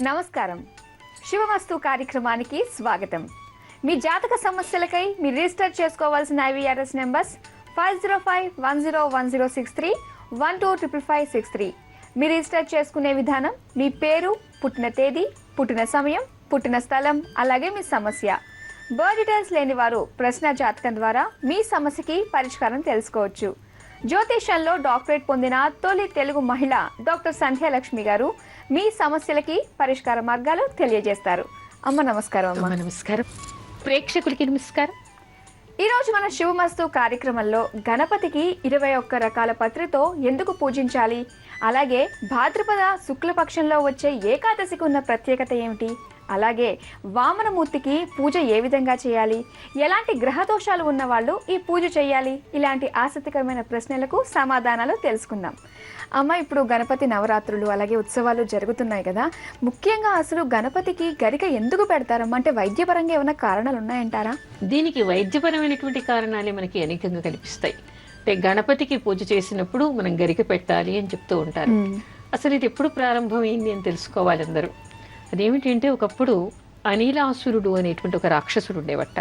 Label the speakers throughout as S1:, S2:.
S1: నమస్కారం. శుభమస్తు కార్యక్రమానికి స్వాగతం. మీ జాతక సమస్యలకై మీరు రిజిస్టర్ చేసుకోవాల్సిన ఐవీఆర్ఎస్ నెంబర్స్ 5051010631255563. మీరు రిజిస్టర్ చేసుకునే విధానం మీ పేరు, పుట్టిన తేదీ, పుట్టిన సమయం, పుట్టిన స్థలం, అలాగే మీ సమస్య. బర్త్ డీటెయిల్స్ లేని వారు ప్రశ్న జాతకం ద్వారా మీ సమస్యకి పరిష్కారం తెలుసుకోవచ్చు. జ్యోతిషంలో డాక్టరేట్ పొందిన తొలి తెలుగు మహిళ డాక్టర్ సంధ్యాలక్ష్మి గారు మీ సమస్యలకి పరిష్కార మార్గాలు తెలియజేస్తారు. అమ్మ నమస్కారం. అమ్మ
S2: నమస్కారం. ప్రేక్షకులకి నమస్కారం.
S1: ఈరోజు మన శుభమస్తు కార్యక్రమంలో గణపతికి 21 రకాల పత్రితో ఎందుకు పూజించాలి, అలాగే భాద్రపద శుక్లపక్షంలో వచ్చే ఏకాదశికి ఉన్న ప్రత్యేకత ఏమిటి, అలాగే వామనమూర్తికి పూజ ఏ విధంగా చేయాలి, ఎలాంటి గ్రహ దోషాలు ఉన్న వాళ్ళు ఈ పూజ చేయాలి, ఇలాంటి ఆసక్తికరమైన ప్రశ్నలకు సమాధానాలు తెలుసుకుందాం. అమ్మ, ఇప్పుడు గణపతి నవరాత్రులు అలాగే ఉత్సవాలు జరుగుతున్నాయి కదా, ముఖ్యంగా అసలు గణపతికి గరిక ఎందుకు పెడతారమ్మా? అంటే వైద్యపరంగా ఏమైనా కారణాలు ఉన్నాయంటారా?
S2: దీనికి వైద్యపరమైనటువంటి కారణాలే మనకి అనేకంగా కనిపిస్తాయి. అంటే గణపతికి పూజ చేసినప్పుడు మనం గరిక పెట్టాలి అని చెప్తూ ఉంటారు. అసలు ఇది ఎప్పుడు ప్రారంభమైంది అని తెలుసుకోవాలి అందరూ. అదేమిటంటే, ఒకప్పుడు అనిలాసురుడు అనేటువంటి ఒక రాక్షసుడు ఉండేవట.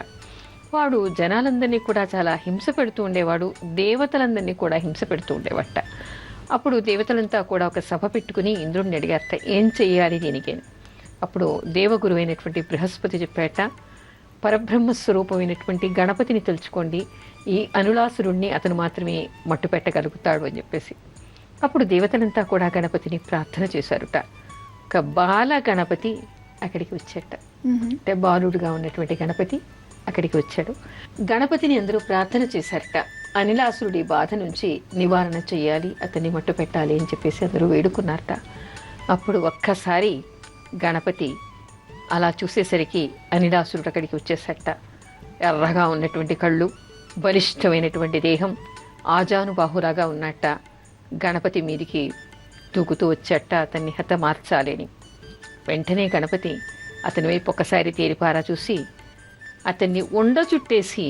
S2: వాడు జనాలందరినీ కూడా చాలా హింస పెడుతూ ఉండేవాడు, దేవతలందరినీ కూడా హింస పెడుతూ ఉండేవట. అప్పుడు దేవతలంతా కూడా ఒక సభ పెట్టుకుని ఇంద్రుడిని అడిగారట, ఏం చెయ్యాలి దీనికి. అప్పుడు దేవగురు అయినటువంటి బృహస్పతి చెప్పాట, పరబ్రహ్మ స్వరూపమైనటువంటి గణపతిని తెలుసుకోండి, ఈ అనులాసురుణ్ణి అతను మాత్రమే మట్టు పెట్టగలుగుతాడు అని చెప్పేసి. అప్పుడు దేవతలంతా కూడా గణపతిని ప్రార్థన చేశారుట. ఒక బాల గణపతి అక్కడికి వచ్చాట. అంటే బాలుడుగా ఉన్నటువంటి గణపతి అక్కడికి వచ్చాడు. గణపతిని అందరూ ప్రార్థన చేశారట, అనిలాసురుడి బాధ నుంచి నివారణ చెయ్యాలి, అతన్ని మట్టు పెట్టాలి అని చెప్పేసి అందరూ వేడుకున్నారట. అప్పుడు ఒక్కసారి గణపతి అలా చూసేసరికి అనిలాసురుడు అక్కడికి వచ్చేసట. ఎర్రగా ఉన్నటువంటి కళ్ళు, బలిష్టమైనటువంటి దేహం, ఆజానుబాహురాగా ఉన్నట్ట. గణపతి మీదికి దూకుతూ వచ్చేట అతన్ని హతమార్చాలని. వెంటనే గణపతి అతని వైపు ఒకసారి తేరిపారా చూసి అతన్ని ఉండ చుట్టేసి,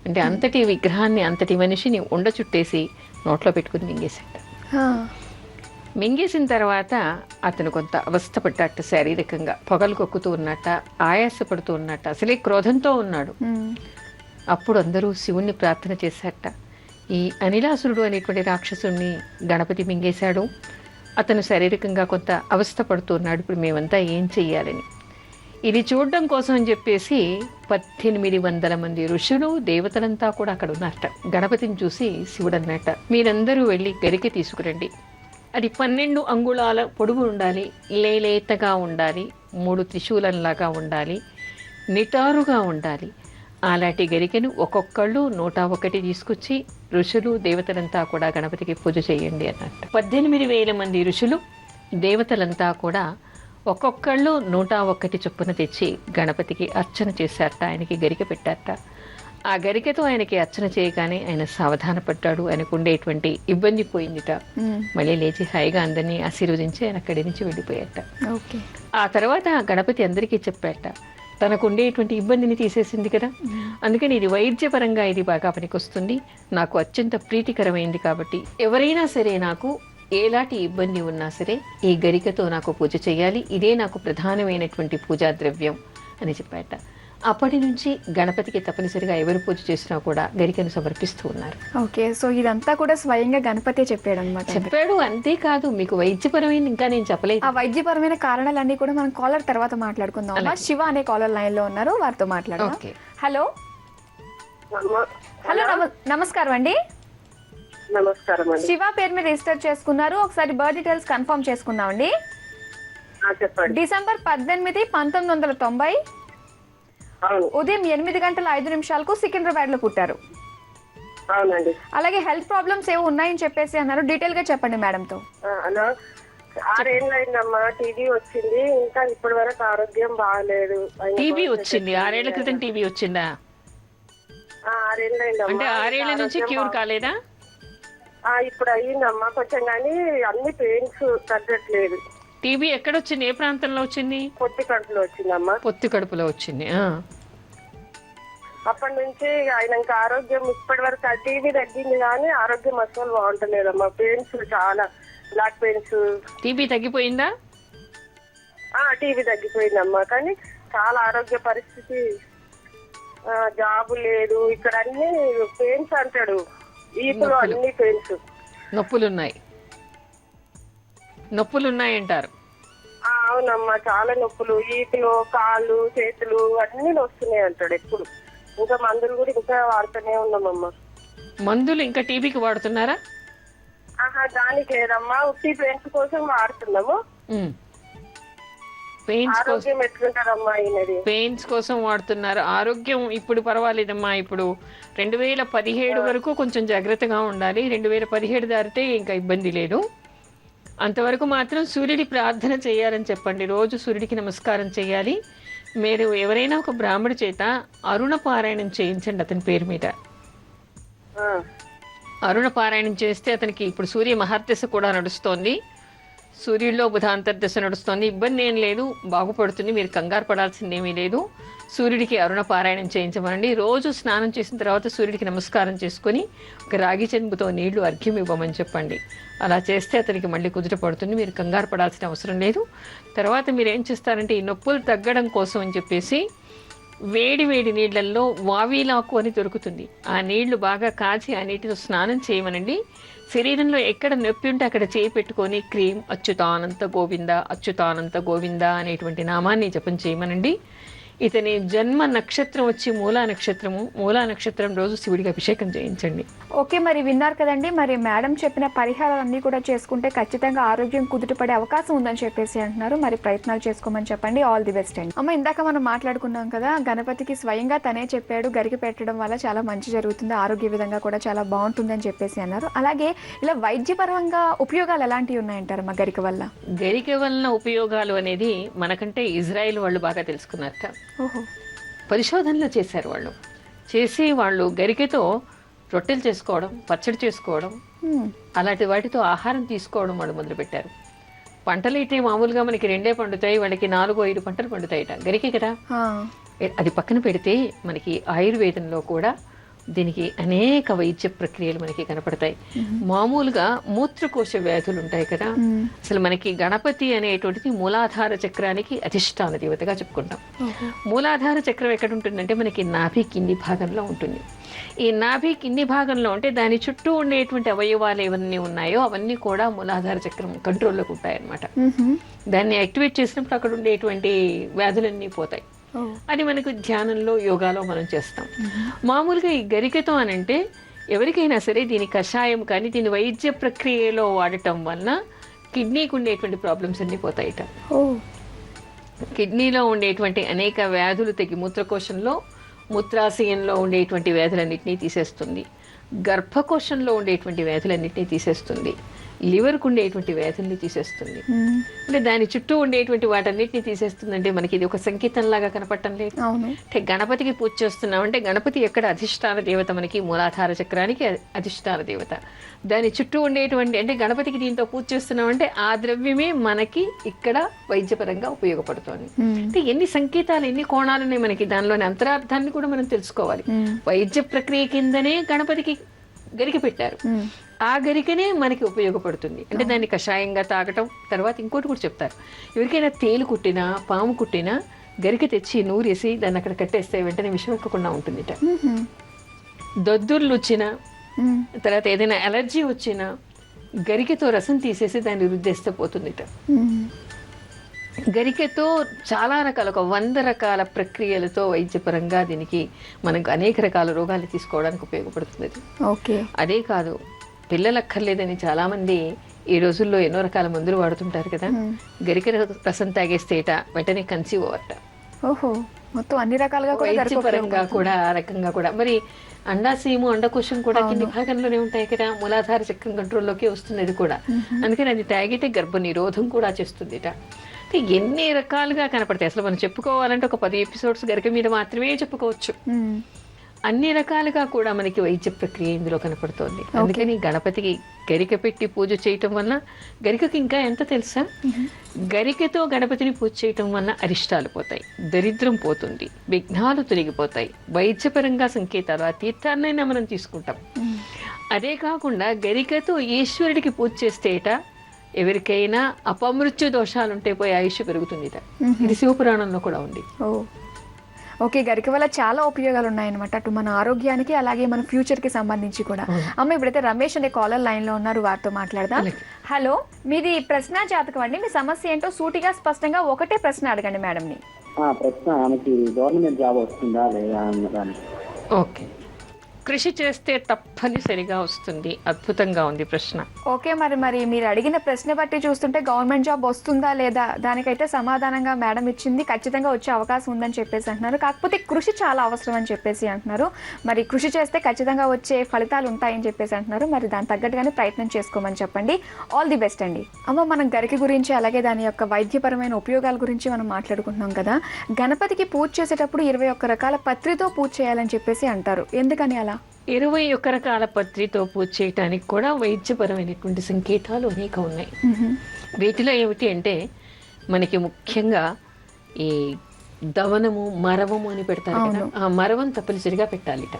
S2: అంటే అంతటి విగ్రహాన్ని, అంతటి మనిషిని ఉండ చుట్టేసి నోట్లో పెట్టుకుని మింగేశాట. మింగేసిన తర్వాత అతను కొంత అవస్థపడ్డాట. శారీరకంగా పొగలు కొక్కుతూ ఉన్నట్ట, ఆయాసపడుతూ ఉన్నట్ట, అసలే క్రోధంతో ఉన్నాడు. అప్పుడు అందరూ శివుణ్ణి ప్రార్థన చేశారట, ఈ అనిలాసురుడు అనేటువంటి రాక్షసుణ్ణి గణపతి మింగేశాడు, అతను శారీరకంగా కొంత అవస్థపడుతున్నాడు, ఇప్పుడు మేమంతా ఏం చెయ్యాలని. ఇది చూడడం కోసం అని చెప్పేసి 1800 మంది ఋషులు, దేవతలంతా కూడా అక్కడ ఉన్నారట. గణపతిని చూసి శివుడు అన్నట్ట, మీరందరూ వెళ్ళి గరిక తీసుకురండి, అది 12 అంగుళాల పొడుగు ఉండాలి, లేలేతగా ఉండాలి, 3 త్రిశూలంలాగా ఉండాలి, నిటారుగా ఉండాలి. అలాంటి గరికెను ఒక్కొక్కళ్ళు 101 తీసుకొచ్చి ఋషులు, దేవతలంతా కూడా గణపతికి పూజ చేయండి అన్నట్టు. 18,000 మంది ఋషులు, దేవతలంతా కూడా ఒక్కొక్కళ్ళు 101 చొప్పున తెచ్చి గణపతికి అర్చన చేశారట, ఆయనకి గరిక పెట్టారట. ఆ గరికతో ఆయనకి అర్చన చేయగానే ఆయన సావధాన పడ్డాడు, ఆయనకు ఉండేటువంటి ఇబ్బంది పోయిందిట. మళ్ళీ లేచి హాయిగా అందరినీ ఆశీర్వదించి ఆయన అక్కడి నుంచి వెళ్ళిపోయాట. ఆ తర్వాత గణపతి అందరికీ చెప్పాట, తనకు ఉండేటువంటి ఇబ్బందిని తీసేసింది కదా, అందుకని ఇది వైద్యపరంగా ఇది బాగా పనికొస్తుంది, నాకు అత్యంత ప్రీతికరమైంది, కాబట్టి ఎవరైనా సరే నాకు ఎలాంటి ఇబ్బంది ఉన్నా సరే ఈ గరికతో నాకు పూజ చేయాలి, ఇదే నాకు ప్రధానమైనటువంటి పూజా ద్రవ్యం అని చెప్పాట. అప్పటి నుంచి గణపతికి తప్పనిసరిగా ఎవరు పూజ చేసినా కూడా గరికను సమర్పిస్తూ ఉన్నారు.
S1: ఓకే, సో ఇదంతా కూడా స్వయంగా గణపతే చెప్పాడు అనమాట.
S2: చెప్పాడు, అంతేకాదు మీకు వైద్యపరమైన ఇంకా నేను చెప్పలేదు.
S1: ఆ వైద్యపరమైన కారణాలన్నీ కూడా మనం కాలర్ తర్వాత మాట్లాడుకుందాం. శివ అనే కాలర్ లైన్ లో ఉన్నారు, వారితో మాట్లాడదాం. హలో హలో నమస్కారం అండి.
S3: నమస్కారం అండి.
S1: శివ పేరు మీద రిజిస్టర్ చేసుకున్నారు, ఒకసారి బర్త్ డీటెయిల్స్ కన్ఫర్మ్ చేసుకుందాం అండి. డిసెంబర్ 18, 1990 ఉదయం 8:05 సికింద్రాబాద్ లో పుట్టారు.
S3: అవునండి.
S1: అలాగే హెల్త్ ప్రాబ్లమ్స్ ఏవో ఉన్నాయని చెప్పేసి అన్నారు, డీటెయిల్ గా చెప్పండి మేడం తో.
S3: 6 ఏళ్ళు అయిందమ్మా, టీబీ వచ్చింది, ఇంకా ఇప్పటి వరకు ఆరోగ్యం బాగాలేదు.
S2: టీబీ వచ్చింది? 6 ఏళ్ల క్రితం టీబీ వచ్చిందా?
S3: 6 ఏళ్ళు అయిందమ్మా.
S2: అంటే 6 ఏళ్ల నుంచి క్యూర్ కాలేదా?
S3: ఇప్పుడు అయ్యిందమ్మా కొంచెం, కానీ అన్ని పెయిన్స్ తగ్గట్లేదు.
S2: టీబీ ఎక్కడొచ్చింది, ఏ ప్రాంతంలో వచ్చింది?
S3: పొత్తి కడుపులో వచ్చిందమ్మా.
S2: పొత్తి కడుపులో వచ్చింది.
S3: అప్పటి నుంచి ఆయన ఇంకా ఆరోగ్యం ఇప్పటి వరకు టీబీ తగ్గింది, కానీ ఆరోగ్యం అసలు బాగుంటలేదమ్మా. పెయిన్స్ చాలా, బ్లాక్ పెయిన్స్.
S2: టీబీ తగ్గిపోయిందా?
S3: టీవీ తగ్గిపోయిందమ్మా, కానీ చాలా ఆరోగ్య పరిస్థితి, జాబు లేదు, ఇక్కడ అన్ని పెయిన్స్ అంటాడు, ఈపులో అన్ని పెయిన్స్.
S2: నొప్పులున్నాయంటారు.
S3: అవునమ్మా, చాలా నొప్పులు, ఈపులు, కాళ్ళు, చేతులు అన్ని వస్తున్నాయి అంటాడు ఎప్పుడు. ఇంకా మందులు కూడా ఇంకా వాడుతూనే ఉన్నామమ్మా.
S2: మందులు ఇంకా టీబీకి వాడుతున్నారా?
S3: దానికి లేదమ్మా, ఉట్టి పెయిన్స్ కోసం వాడుతున్నాము. ఆరోగ్యం ఎట్లుంటారమ్మా ఈయనది?
S2: పెయిన్స్ కోసం వాడుతున్నారు. ఆరోగ్యం ఇప్పుడు పర్వాలేదమ్మా. ఇప్పుడు 2017 వరకు కొంచెం జాగ్రత్తగా ఉండాలి. 2017 దాటితే ఇంకా ఇబ్బంది లేదు. అంతవరకు మాత్రం సూర్యుడి ప్రార్థన చేయాలని చెప్పండి. రోజు సూర్యుడికి నమస్కారం చేయాలి. మీరు ఎవరైనా ఒక బ్రాహ్మడి చేత అరుణ పారాయణం చేయించండి అతని పేరు మీద. అరుణ పారాయణం చేస్తే అతనికి ఇప్పుడు సూర్య మహర్దశ కూడా నడుస్తోంది. సూర్యుడిలో బుధాంతర్దశ నడుస్తోంది. ఇబ్బంది ఏం లేదు, బాగుపడుతుంది. మీరు కంగారు పడాల్సిందేమీ లేదు. సూర్యుడికి అరుణ పారాయణం చేయించమనండి. రోజు స్నానం చేసిన తర్వాత సూర్యుడికి నమస్కారం చేసుకొని ఒక రాగి చెంబుతో నీళ్లు అర్ఘ్యం ఇవ్వమని చెప్పండి. అలా చేస్తే అతనికి మళ్ళీ కుదుట పడుతుంది. మీరు కంగారు పడాల్సిన అవసరం లేదు. తర్వాత మీరు ఏం చేస్తారంటే ఈ నొప్పులు తగ్గడం కోసం అని చెప్పేసి వేడి వేడి నీళ్లలో వావీలాకు అని దొరుకుతుంది. ఆ నీళ్లు బాగా కాచి ఆ నీటితో స్నానం చేయమనండి. శరీరంలో ఎక్కడ నొప్పి ఉంటే అక్కడ చేయి పెట్టుకొని క్రీం అచ్యుతానంత గోవింద అచ్యుతానంత గోవింద అనేటువంటి నామాన్ని జపం చేయమనండి. ఇతని జన్మ నక్షత్రం వచ్చి మూలా నక్షత్రము. మూలా నక్షత్రం రోజు శివుడికి అభిషేకం చేయించండి.
S1: ఓకే, మరి విన్నారు కదండి. మరి మేడం చెప్పిన పరిహారాలన్నీ కూడా చేసుకుంటే ఖచ్చితంగా ఆరోగ్యం కుదుటపడే అవకాశం ఉందని చెప్పేసి అంటున్నారు. మరి ప్రయత్నాలు చేసుకోమని చెప్పండి. ఆల్ ది బెస్ట్ అండి. అమ్మ, ఇందాక మనం మాట్లాడుకున్నాం కదా, గణపతికి స్వయంగా తనే చెప్పాడు గరిక పెట్టడం వల్ల చాలా మంచి జరుగుతుంది, ఆరోగ్య విధంగా కూడా చాలా బాగుంటుందని చెప్పేసి అన్నారు. అలాగే ఇలా వైద్యపరంగా ఉపయోగాలు ఎలాంటివి ఉన్నాయంటారమ్మా గరిక వల్ల?
S2: గరిక వలన ఉపయోగాలు అనేది మనకంటే ఇజ్రాయెల్ వాళ్ళు బాగా తెలుసుకున్నారట. పరిశోధనలు చేశారు. వాళ్ళు గరికెతో రొట్టెలు చేసుకోవడం, పచ్చడి చేసుకోవడం, అలాంటి వాటితో ఆహారం తీసుకోవడం వాళ్ళు మొదలుపెట్టారు. పంటలు అయితే మామూలుగా మనకి 2 పండుతాయి, వాళ్ళకి 4-5 పంటలు పండుతాయిట. గరికే కదా. అది పక్కన పెడితే మనకి ఆయుర్వేదంలో కూడా దీనికి అనేక వైద్య ప్రక్రియలు మనకి కనపడతాయి. మామూలుగా మూత్రకోశ వ్యాధులు ఉంటాయి కదా, అసలు మనకి గణపతి అనేటువంటిది మూలాధార చక్రానికి అధిష్టాన దేవతగా చెప్పుకుంటాం. మూలాధార చక్రం ఎక్కడ ఉంటుందంటే మనకి నాభి కింది భాగంలో ఉంటుంది. ఈ నాభి కింది భాగంలో ఉంటే దాని చుట్టూ ఉండేటువంటి అవయవాలు ఏవన్నీ ఉన్నాయో అవన్నీ కూడా మూలాధార చక్రం కంట్రోల్లోకి ఉంటాయి అన్నమాట. దాన్ని యాక్టివేట్ చేసినప్పుడు అక్కడ ఉండేటువంటి వ్యాధులన్నీ పోతాయి. అది మనకు ధ్యానంలో, యోగాలో మనం చేస్తాం. మామూలుగా ఈ గరికతో అనంటే ఎవరికైనా సరే దీని కషాయం కానీ దీని వైద్య ప్రక్రియలో వాడటం వలన కిడ్నీకి ఉండేటువంటి ప్రాబ్లమ్స్ అన్నీ పోతాయిట. కిడ్నీలో ఉండేటువంటి అనేక వ్యాధులు తగ్గి మూత్రకోశంలో, మూత్రాశయంలో ఉండేటువంటి వ్యాధులన్నింటినీ తీసేస్తుంది. గర్భకోశంలో ఉండేటువంటి వ్యాధులన్నింటినీ తీసేస్తుంది. లివర్కు ఉండేటువంటి వ్యాధుల్ని తీసేస్తుంది. అంటే దాని చుట్టూ ఉండేటువంటి వాటన్నిటిని తీసేస్తుందంటే మనకి ఇది ఒక సంకేతంలాగా కనపడటం లేదు. అంటే గణపతికి పూజ చేస్తున్నాం అంటే గణపతి ఎక్కడ అధిష్టాన దేవత, మనకి మూలాధార చక్రానికి అధిష్టాన దేవత. దాని చుట్టూ ఉండేటువంటి అంటే గణపతికి దీంతో పూజ చేస్తున్నాం అంటే ఆ ద్రవ్యమే మనకి ఇక్కడ వైద్యపరంగా ఉపయోగపడుతోంది. అంటే ఎన్ని సంకేతాలు, ఎన్ని కోణాలున్నాయి మనకి, దానిలోని అంతరార్థాన్ని కూడా మనం తెలుసుకోవాలి. వైద్య ప్రక్రియ కిందనే గణపతికి గరిక పెట్టారు. ఆ గరికనే మనకి ఉపయోగపడుతుంది. అంటే దాన్ని కషాయంగా తాగటం. తర్వాత ఇంకోటి కూడా చెప్తారు, ఎవరికైనా తేలు కుట్టినా, పాము కుట్టినా గరిక తెచ్చి నూరేసి దాన్ని అక్కడ కట్టేస్తే వెంటనే విషం ఎక్కకుండా ఉంటుందిట. దద్దుర్లు వచ్చినా, తర్వాత ఏదైనా అలర్జీ వచ్చినా గరికతో రసం తీసేసి దాన్ని రుద్దేస్తే పోతుందిట. గరికతో చాలా రకాల, ఒక 100 రకాల ప్రక్రియలతో వైద్యపరంగా దీనికి మనకు అనేక రకాల రోగాలు తీసుకోవడానికి ఉపయోగపడుతుంది. ఓకే, అదే కాదు, పిల్లలు అక్కర్లేదని చాలామంది ఈ రోజుల్లో ఎన్నో రకాల మందులు వాడుతుంటారు కదా. గరిక రసం తాగేస్తేట వెంటనే కన్సీవ్ అవ్వట.
S1: ఓహో, మొత్తం అన్ని రకాలుగా
S2: వైద్యపరంగా కూడా ఆ రకంగా కూడా. మరి అండాశయము, అండకోశం కూడా కింది భాగంలోనే ఉంటాయి కదా, మూలాధార చక్రం కంట్రోల్లోకి వస్తుంది అది కూడా. అందుకని అది తాగితే గర్భ నిరోధం కూడా చేస్తుందిట. ఎన్ని రకాలుగా కనపడతాయి. అసలు మనం చెప్పుకోవాలంటే ఒక 10 ఎపిసోడ్స్ గరిక మీద మాత్రమే చెప్పుకోవచ్చు. అన్ని రకాలుగా కూడా మనకి వైద్య ప్రక్రియ ఇందులో కనపడుతోంది. అందుకని గణపతికి గరిక పెట్టి పూజ చేయటం వల్ల, గరికకి ఇంకా ఎంత తెలుసా, గరికతో గణపతిని పూజ చేయటం వల్ల అరిష్టాలు పోతాయి, దరిద్రం పోతుంది, విఘ్నాలు తొలగిపోతాయి, వైద్యపరంగా సంకేతాలు, ఆ తీర్థాన్నైనా మనం తీసుకుంటాం. అదే కాకుండా గరికతో ఈశ్వరుడికి పూజ చేస్తేట ఎవరికైనా అపమృత్యు దోషాలుంటే పోయి ఆయుష్ పెరుగుతుందిట. ఇది శివపురాణంలో కూడా ఉంది.
S1: ఓ ఓకే, గరిక వల్ల చాలా ఉపయోగాలు ఉన్నాయన్నమాట, అటు మన ఆరోగ్యానికి అలాగే మన ఫ్యూచర్కి సంబంధించి కూడా. అమ్మ ఇప్పుడైతే రమేష్ అనే కాలర్ లైన్లో ఉన్నారు, వారితో మాట్లాడదాం. హలో, మీది ప్రశ్న జాతకం అండి, మీ సమస్య ఏంటో సూటిగా స్పష్టంగా ఒకటే ప్రశ్న అడగండి మేడంని.
S4: ప్రశ్న, ఆమెకి గవర్నమెంట్ జాబ్ వస్తుందా లేదా అన్నదాన్ని.
S2: ఓకే, కృషి చేస్తే తప్పనిసరిగా వస్తుంది. అద్భుతంగా ఉంది ప్రశ్న.
S1: ఓకే, మరి మీరు అడిగిన ప్రశ్న బట్టి చూస్తుంటే గవర్నమెంట్ జాబ్ వస్తుందా లేదా దానికైతే సమాధానంగా మేడం ఇచ్చింది, ఖచ్చితంగా వచ్చే అవకాశం ఉందని చెప్పేసి అంటున్నారు. కాకపోతే కృషి చాలా అవసరం అని చెప్పేసి అంటున్నారు. మరి కృషి చేస్తే ఖచ్చితంగా వచ్చే ఫలితాలు ఉంటాయని చెప్పేసి అంటున్నారు. మరి దాని తగ్గట్టుగానే ప్రయత్నం చేసుకోమని చెప్పండి. ఆల్ ది బెస్ట్ అండి. అమ్మ, మనం గరికి గురించి అలాగే దాని యొక్క వైద్యపరమైన ఉపయోగాల గురించి మనం మాట్లాడుకుంటున్నాం కదా. గణపతికి పూజ చేసేటప్పుడు 21 రకాల పత్రితో పూజ చేయాలని చెప్పేసి అంటారు, ఎందుకని అలా?
S2: 21 రకాల పత్రితో పూజ చేయటానికి కూడా వైద్యపరమైనటువంటి సంకేతాలు అనేక ఉన్నాయి. వీటిలో ఏమిటి అంటే మనకి ముఖ్యంగా ఈ దవనము, మరవము అని పెడతారు కదా, ఆ మరవం తప్పనిసరిగా పెట్టాలిట.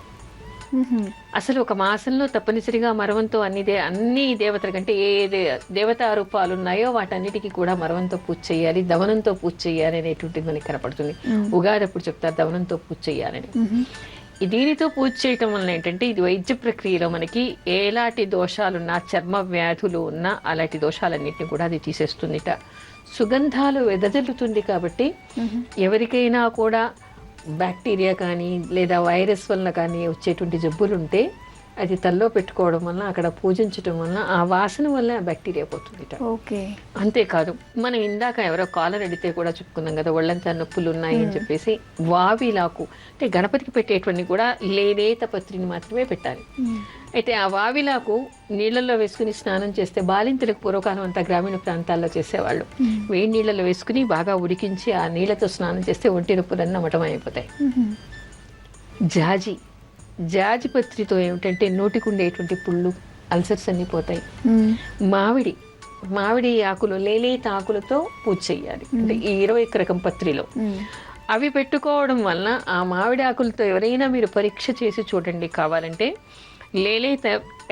S2: అసలు ఒక మాసంలో తప్పనిసరిగా మరవంతో అన్ని దేవతల కంటే ఏ దేవతా రూపాలు ఉన్నాయో వాటన్నిటికీ కూడా మరవంతో పూజ చేయాలి, దవనంతో పూజ చేయాలి అనేటువంటిది మనకి కనపడుతుంది. ఉగాది అప్పుడు చెప్తారు దవనంతో పూజ చేయాలని. దీనితో పూజ చేయటం వలన ఏంటంటే ఇది వైద్య ప్రక్రియలో మనకి ఎలాంటి దోషాలున్నా, చర్మ వ్యాధులు ఉన్నా అలాంటి దోషాలన్నింటినీ కూడా అది తీసేస్తుందిట. సుగంధాలు వెదజల్లుతుంది కాబట్టి ఎవరికైనా కూడా బ్యాక్టీరియా కానీ లేదా వైరస్ వలన కానీ వచ్చేటువంటి జబ్బులు ఉంటే అది తల్లో పెట్టుకోవడం వల్ల, అక్కడ పూజించడం వల్ల ఆ వాసన వల్ల ఆ బ్యాక్టీరియా పోతుందిట.
S1: ఓకే,
S2: అంతేకాదు మనం ఇందాక ఎవరో కాలర్ అడిగితే కూడా చెప్పుకున్నాం కదా, ఒళ్ళంతా నొప్పులు ఉన్నాయి అని చెప్పేసి వావిలాకు అంటే గణపతికి పెట్టేటువంటి కూడా లేలేత పత్రిని మాత్రమే పెట్టాలి. అయితే ఆ వావిలాకు నీళ్ళల్లో వేసుకుని స్నానం చేస్తే, బాలింతలకు పూర్వకాలం అంతా గ్రామీణ ప్రాంతాల్లో చేసేవాళ్ళు, వేడి నీళ్ళలో వేసుకుని బాగా ఉడికించి ఆ నీళ్ళతో స్నానం చేస్తే ఒంటి నొప్పులన్నీ మటమైపోతాయి. జాజి పత్రితో ఏమిటంటే నోటికి ఉండేటువంటి పుళ్ళు, అల్సర్స్ అన్ని పోతాయి. మామిడి ఆకులు, లేలేత ఆకులతో పూజ చేయాలి. అంటే ఈ 21 రకం పత్రిలో అవి పెట్టుకోవడం వల్ల ఆ మామిడి ఆకులతో ఎవరైనా మీరు పరీక్ష చేసి చూడండి కావాలంటే. లేలేత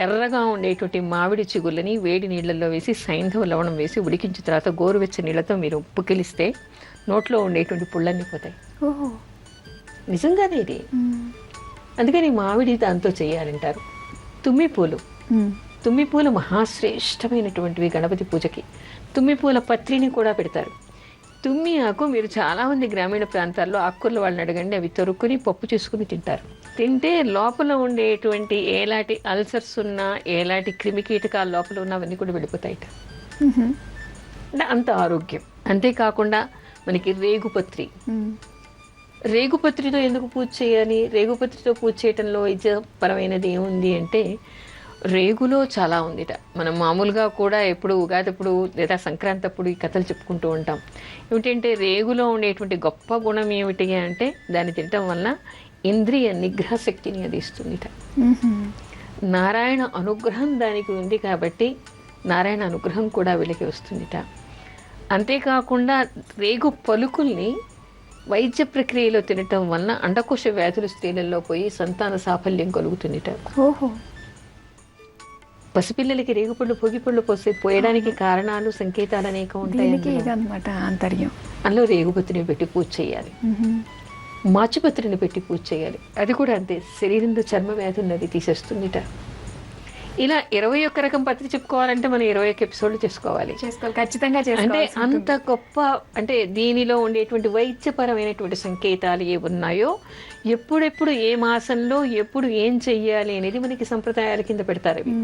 S2: ఎర్రగా ఉండేటువంటి మామిడి చిగుళ్ళని వేడి నీళ్ళల్లో వేసి సైంధవ లవణం వేసి ఉడికించిన తర్వాత గోరువెచ్చని నీళ్ళతో మీరు పుక్కిలిస్తే నోట్లో ఉండేటువంటి పుళ్ళన్నీ పోతాయి. నిజంగానే ఇది. అందుకని మామిడి దాంతో చేయాలంటారు. తుమ్మి పూలు మహాశ్రేష్టమైనటువంటివి గణపతి పూజకి. తుమ్మి పూల పత్రిని కూడా పెడతారు. తుమ్మి ఆకు మీరు చాలామంది గ్రామీణ ప్రాంతాల్లో ఆకుకూరల వాళ్ళని అడగండి, అవి తొరుక్కుని పప్పు చేసుకుని తింటారు. తింటే లోపల ఉండేటువంటి ఎలాంటి అల్సర్స్ ఉన్నా, ఎలాంటి క్రిమికీటకాల లోపల ఉన్నా అవన్నీ కూడా వెళ్ళిపోతాయిట. అంటే అంత ఆరోగ్యం. అంతేకాకుండా మనకి రేగుపత్రితో ఎందుకు పూజ చేయాలి? రేగుపత్రితో పూజ చేయటంలో వైద్యపరమైనది ఏముంది అంటే, రేగులో చాలా ఉందిట. మనం మామూలుగా కూడా ఎప్పుడు ఉగాదప్పుడు లేదా సంక్రాంతి అప్పుడు ఈ కథలు చెప్పుకుంటూ ఉంటాం. ఏమిటంటే రేగులో ఉండేటువంటి గొప్ప గుణం ఏమిటి అంటే, దాన్ని తినటం వల్ల ఇంద్రియ నిగ్రహ శక్తిని అది ఇస్తుందిట. నారాయణ అనుగ్రహం దానికి ఉంది కాబట్టి నారాయణ అనుగ్రహం కూడా వీళ్ళకి వస్తుందిట. అంతేకాకుండా రేగు పలుకుల్ని వైద్య ప్రక్రియలో తినటం వలన అండకోశ వ్యాధులు స్త్రీలలో పోయి సంతాన సాఫల్యం కలుగుతుందిట. పసిపిల్లలకి రేగుపళ్ళు, పొగిపళ్ళు పోయడానికి కారణాలు, సంకేతాలు అనేక ఉంటాయి. అందులో రేగుపత్రిని పెట్టి పూజ చేయాలి. మాచిపత్రిని పెట్టి పూజ చేయాలి. అది కూడా అంతే, శరీరంలో చర్మ వ్యాధులను అది తీసేస్తుందిట. ఇలా 21 రకం పత్రి చెప్పుకోవాలంటే మనం 21 ఎపిసోడ్లు చేసుకోవాలి.
S1: ఖచ్చితంగా.
S2: అంటే అంత గొప్ప, అంటే దీనిలో ఉండేటువంటి వైద్యపరమైనటువంటి సంకేతాలు ఏ ఉన్నాయో, ఎప్పుడెప్పుడు ఏ మాసంలో ఎప్పుడు ఏం చెయ్యాలి అనేది మనకి సంప్రదాయాల కింద పెడతారు. అవి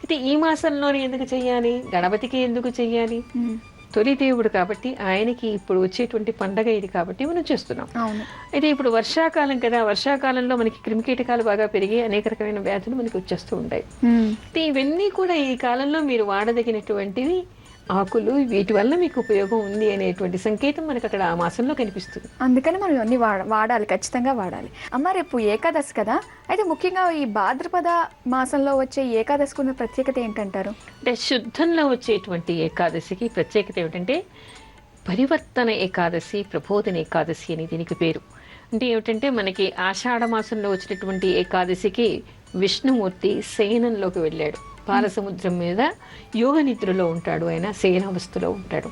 S2: అయితే ఈ మాసంలోనే ఎందుకు చెయ్యాలి? గణపతికి ఎందుకు చెయ్యాలి? తొలి దేవుడు కాబట్టి ఆయనకి ఇప్పుడు వచ్చేటువంటి పండగ ఇది కాబట్టి మనం చేస్తున్నాం. అయితే ఇప్పుడు వర్షాకాలం కదా, వర్షాకాలంలో మనకి క్రిమికీటకాలు బాగా పెరిగి అనేక రకమైన వ్యాధులు మనకి వచ్చేస్తూ ఉంటాయి. ఇవన్నీ కూడా ఈ కాలంలో మీరు వాడదగినటువంటివి ఆకులు, వీటి వల్ల మీకు ఉపయోగం ఉంది అనేటువంటి సంకేతం మనకు అక్కడ ఆ మాసంలో కనిపిస్తుంది.
S1: అందుకని మనం ఇవన్నీ వాడాలి, ఖచ్చితంగా వాడాలి. అమ్మ, రేపు ఏకాదశి కదా, అయితే ముఖ్యంగా ఈ భాద్రపద మాసంలో వచ్చే ఏకాదశికి ఉన్న ప్రత్యేకత ఏంటంటారు?
S2: అంటే శుద్ధంలో వచ్చేటువంటి ఏకాదశికి ప్రత్యేకత ఏమిటంటే పరివర్తన ఏకాదశి, ప్రబోధన ఏకాదశి అని దీనికి పేరు. అంటే ఏమిటంటే మనకి ఆషాఢ మాసంలో వచ్చినటువంటి ఏకాదశికి విష్ణుమూర్తి శయనంలోకి వెళ్ళాడు. పాలసముద్రం మీద యోగ నిద్రలో ఉంటాడు, ఆయన శయనావస్థలో ఉంటాడు.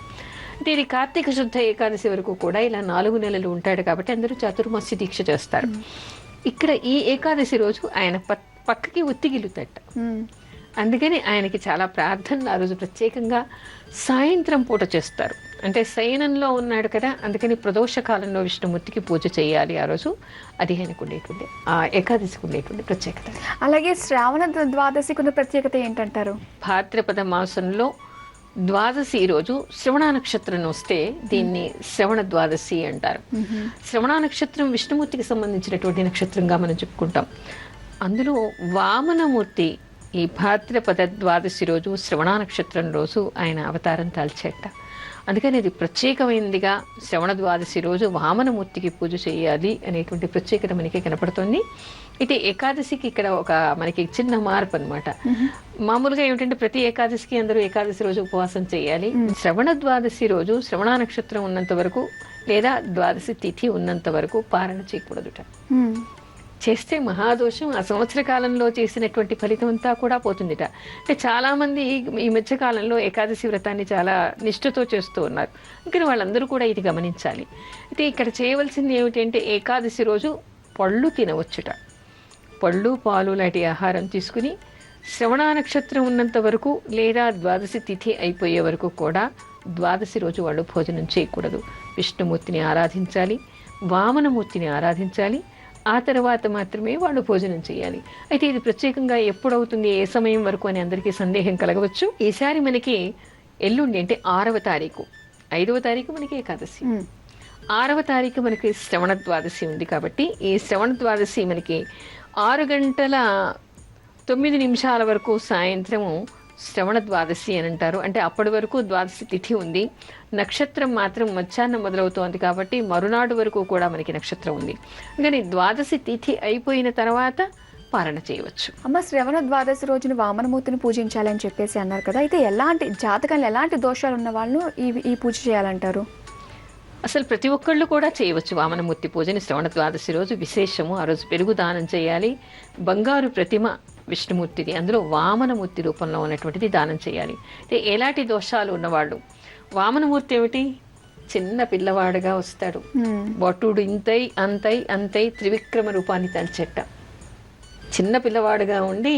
S2: అంటే ఇది కార్తీక శుద్ధ ఏకాదశి వరకు కూడా ఇలా 4 నెలలు ఉంటాడు కాబట్టి అందరూ చాతుర్మాస్య దీక్ష చేస్తారు. ఇక్కడ ఈ ఏకాదశి రోజు ఆయన పక్కకి ఒత్తిగిలుతట. అందుకని ఆయనకి చాలా ప్రార్థనలు ఆ రోజు ప్రత్యేకంగా సాయంత్రం పూట చేస్తారు. అంటే శయనంలో ఉన్నాడు కదా, అందుకని ప్రదోష కాలంలో విష్ణుమూర్తికి పూజ చేయాలి ఆ రోజు. అది ఆయనకు ఉండేటువంటి ఆ ఏకాదశికి ఉండేటువంటి ప్రత్యేకత.
S1: అలాగే శ్రావణ ద్వాదశికి ఉన్న ప్రత్యేకత ఏంటంటారు?
S2: భాద్రపద మాసంలో ద్వాదశి రోజు శ్రవణ నక్షత్రం వస్తే దీన్ని శ్రవణ ద్వాదశి అంటారు. శ్రవణ నక్షత్రం విష్ణుమూర్తికి సంబంధించినటువంటి నక్షత్రంగా మనం చెప్పుకుంటాం. అందులో వామనమూర్తి ఈ భాద్రపద ద్వాదశి రోజు శ్రవణ నక్షత్రం రోజు ఆయన అవతారం తాల్చేట. అందుకని ఇది ప్రత్యేకమైనదిగా శ్రవణ ద్వాదశి రోజు వామనమూర్తికి పూజ చేయాలి అనేటువంటి ప్రత్యేకత మనకి కనపడుతుంది. ఇది ఏకాదశికి ఇక్కడ ఒక మనకి చిన్న మార్పు అనమాట. మామూలుగా ఏమిటంటే ప్రతి ఏకాదశికి అందరూ ఏకాదశి రోజు ఉపవాసం చేయాలి. శ్రవణ ద్వాదశి రోజు శ్రవణ నక్షత్రం ఉన్నంత వరకు లేదా ద్వాదశి తిథి ఉన్నంత వరకు పారణ చేయకూడదుట. చేస్తే మహాదోషం. ఆ సంవత్సర కాలంలో చేసినటువంటి ఫలితం అంతా కూడా పోతుందిట. అంటే చాలామంది ఈ మధ్యకాలంలో ఏకాదశి వ్రతాన్ని చాలా నిష్ఠతో చేస్తూ ఉన్నారు. అందుకని వాళ్ళందరూ కూడా ఇది గమనించాలి. అయితే ఇక్కడ చేయవలసింది ఏమిటంటే ఏకాదశి రోజు పళ్ళు తినవచ్చుట. పళ్ళు పాలు లాంటి ఆహారం తీసుకుని శ్రవణ నక్షత్రం ఉన్నంత వరకు లేదా ద్వాదశి తిథి అయిపోయే వరకు కూడా ద్వాదశి రోజు వాళ్ళు భోజనం చేయకూడదు. విష్ణుమూర్తిని ఆరాధించాలి, వామనమూర్తిని ఆరాధించాలి. ఆ తర్వాత మాత్రమే వాళ్ళు భోజనం చేయాలి. అయితే ఇది ప్రత్యేకంగా ఎప్పుడవుతుంది, ఏ సమయం వరకు అని అందరికీ సందేహం కలగవచ్చు. ఈసారి మనకి ఎల్లుండి అంటే 6వ తారీఖు, 5వ తారీఖు మనకి ఏకాదశి, 6వ తారీఖు మనకి శ్రవణ ద్వాదశి ఉంది. కాబట్టి ఈ శ్రవణ ద్వాదశి మనకి 6:09 వరకు సాయంత్రము శ్రవణ ద్వాదశి అని అంటారు. అంటే అప్పటి వరకు ద్వాదశి తిథి ఉంది. నక్షత్రం మాత్రం మధ్యాహ్నం మొదలవుతోంది కాబట్టి మరునాడు వరకు కూడా మనకి నక్షత్రం ఉంది. కానీ ద్వాదశి తిథి అయిపోయిన తర్వాత పారణ చేయవచ్చు.
S1: అమ్మ, శ్రవణ ద్వాదశి రోజున వామనమూర్తిని పూజించాలని చెప్పేసి అన్నారు కదా, అయితే ఎలాంటి జాతకంలో ఎలాంటి దోషాలు ఉన్న వాళ్ళు ఈ పూజ చేయాలంటారు?
S2: అసలు ప్రతి ఒక్కళ్ళు కూడా చేయవచ్చు వామనమూర్తి పూజని. శ్రవణ ద్వాదశి రోజు విశేషము. ఆ రోజు పెరుగు దానం చేయాలి. బంగారు ప్రతిమ విష్ణుమూర్తిది, అందులో వామనమూర్తి రూపంలో ఉన్నటువంటిది దానం చేయాలి. అంటే ఎలాంటి దోషాలు ఉన్నవాళ్ళు, వామనమూర్తి ఏమిటి, చిన్న పిల్లవాడుగా వస్తాడు. బటుడు ఇంతై అంతై అంతై త్రివిక్రమ రూపాన్ని తలచెట్ట. చిన్న పిల్లవాడుగా ఉండి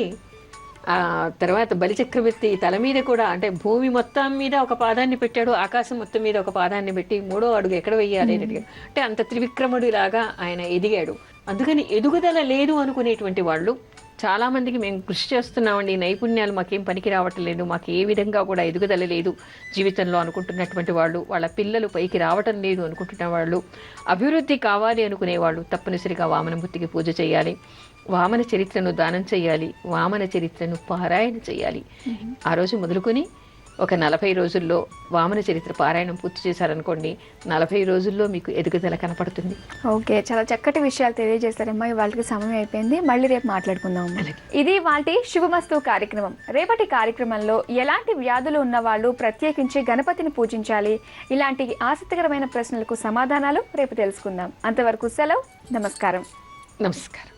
S2: ఆ తర్వాత బలిచక్రవర్తి తల మీద కూడా, అంటే భూమి మొత్తం మీద ఒక పాదాన్ని పెట్టాడు, ఆకాశం మొత్తం మీద ఒక పాదాన్ని పెట్టి 3వ అడుగు ఎక్కడ వెయ్యాలి అంటే అంత త్రివిక్రముడి లాగా ఆయన ఎదిగాడు. అందుకని ఎదుగుదల లేదు అనుకునేటువంటి వాళ్ళు చాలామందికి మేము కృషి చేస్తున్నామండి, నైపుణ్యాలు మాకేం పనికి రావట్లేదు, మాకు ఏ విధంగా కూడా ఎదుగుదల లేదు జీవితంలో అనుకుంటున్నటువంటి వాళ్ళు, వాళ్ళ పిల్లలు పైకి రావటం లేదు అనుకుంటున్న వాళ్ళు, అభివృద్ధి కావాలి అనుకునే వాళ్ళు తప్పనిసరిగా వామనమూర్తికి పూజ చేయాలి. వామన చరిత్రను దానం చేయాలి, వామన చరిత్రను పారాయణ చేయాలి. ఆ రోజు మొదలుకొని ఒక 40 రోజుల్లో వామన చరిత్ర పారాయణం పూర్తి చేశారనుకోండి, 40 రోజుల్లో మీకు ఎదుగుదల కనపడుతుంది.
S1: ఓకే, చాలా చక్కటి విషయాలు తెలియజేస్తారమ్మా. వాళ్ళకి సమయం అయిపోయింది, మళ్ళీ రేపు మాట్లాడుకుందాం. ఇది వాటి శుభమస్తు కార్యక్రమం. రేపటి కార్యక్రమంలో ఎలాంటి వ్యాధులు ఉన్న వాళ్ళు ప్రత్యేకించి గణపతిని పూజించాలి, ఇలాంటి ఆసక్తికరమైన ప్రశ్నలకు సమాధానాలు రేపు తెలుసుకుందాం. అంతవరకు సెలవు. నమస్కారం.
S2: నమస్కారం.